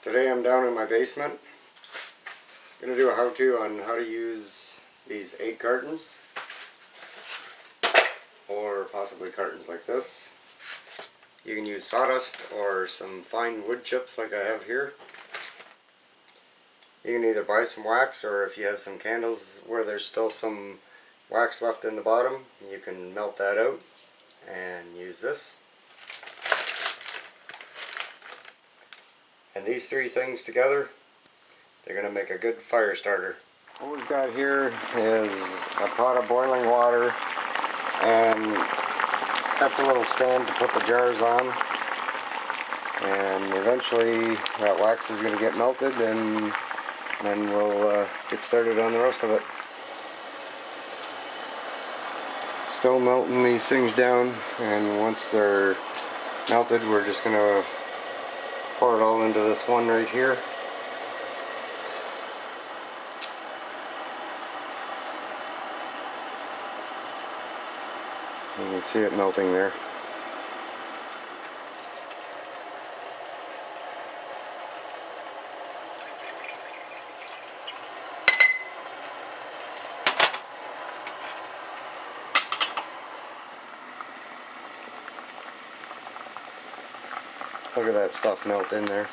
Today I'm down in my basement. I'm going to do a how-to on how to use these egg cartons, or possibly cartons like this. You can use sawdust or some fine wood chips like I have here. You can either buy some wax, or if you have some candles where there's still some wax left in the bottom, you can melt that out and use this. And these three things together, they're going to make a good fire starter. What we've got here is a pot of boiling water, and that's a little stand to put the jars on. And eventually that wax is going to get melted, and then we'll get started on the rest of it. Still melting these things down, and once they're melted, we're just going to pour it all into this one right here. You can see it melting there. Look at that stuff melt in there.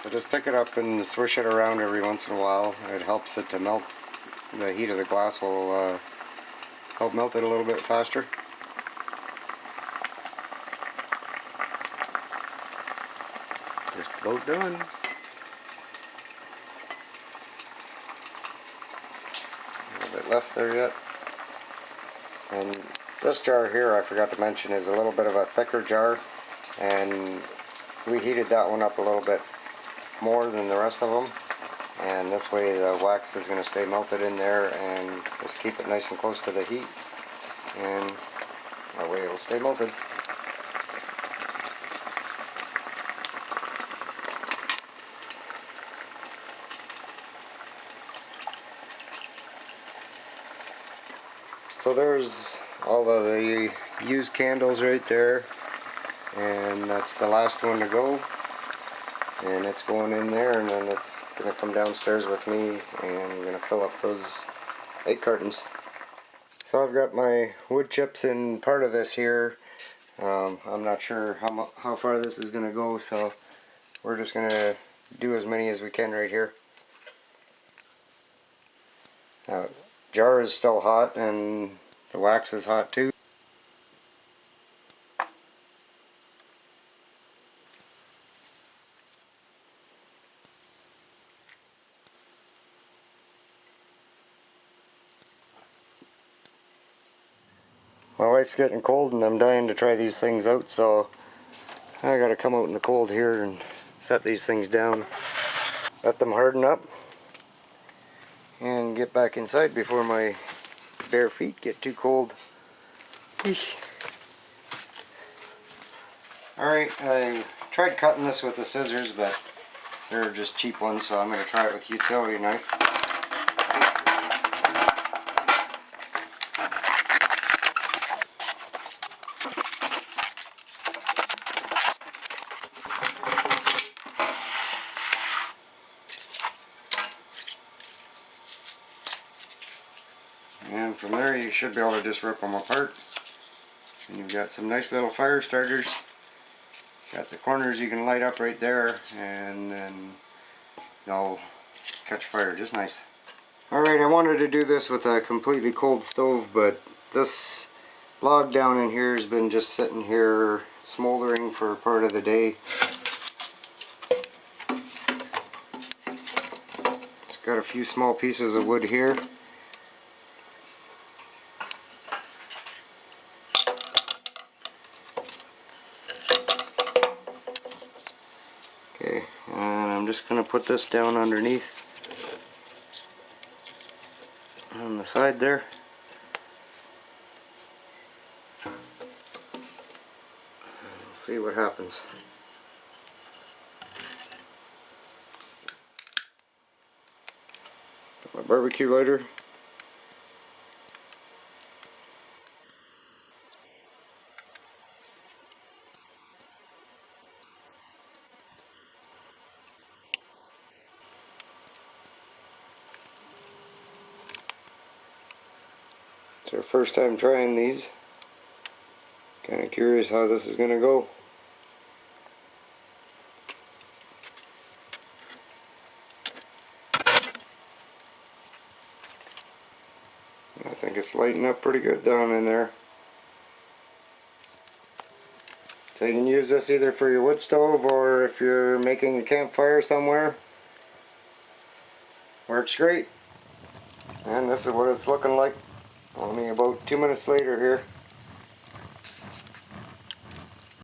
So just pick it up and swish it around every once in a while. It helps it to melt. The heat of the glass will help melt it a little bit faster. Just about done. A little bit left there yet. And this jar here, I forgot to mention, is a little bit of a thicker jar, and we heated that one up a little bit more than the rest of them, and this way the wax is going to stay melted in there and just keep it nice and close to the heat, and that way it will stay melted. So there's all of the used candles right there, and that's the last one to go, and it's going in there, and then it's going to come downstairs with me, and I'm going to fill up those egg cartons. So I've got my wood chips in part of this here. I'm not sure how far this is going to go, so we're just going to do as many as we can right here. Now, jar is still hot, and the wax is hot too. My wife's getting cold, and I'm dying to try these things out, so I gotta come out in the cold here and set these things down. Let them harden up and get back inside before my bare feet get too cold. Alright, I tried cutting this with the scissors, but they're just cheap ones, so I'm going to try it with a utility knife. And from there you should be able to just rip them apart. And you've got some nice little fire starters. Got the corners you can light up right there, and then they'll catch fire just nice. Alright, I wanted to do this with a completely cold stove, but this log down in here has been just sitting here smoldering for part of the day. It's got a few small pieces of wood here. Okay, and I'm just going to put this down underneath on the side there. See what happens. Got my barbecue lighter. It's our first time trying these. Kind of curious how this is going to go. I think it's lighting up pretty good down in there. So you can use this either for your wood stove or if you're making a campfire somewhere. Works great. And this is what it's looking like only about 2 minutes later here.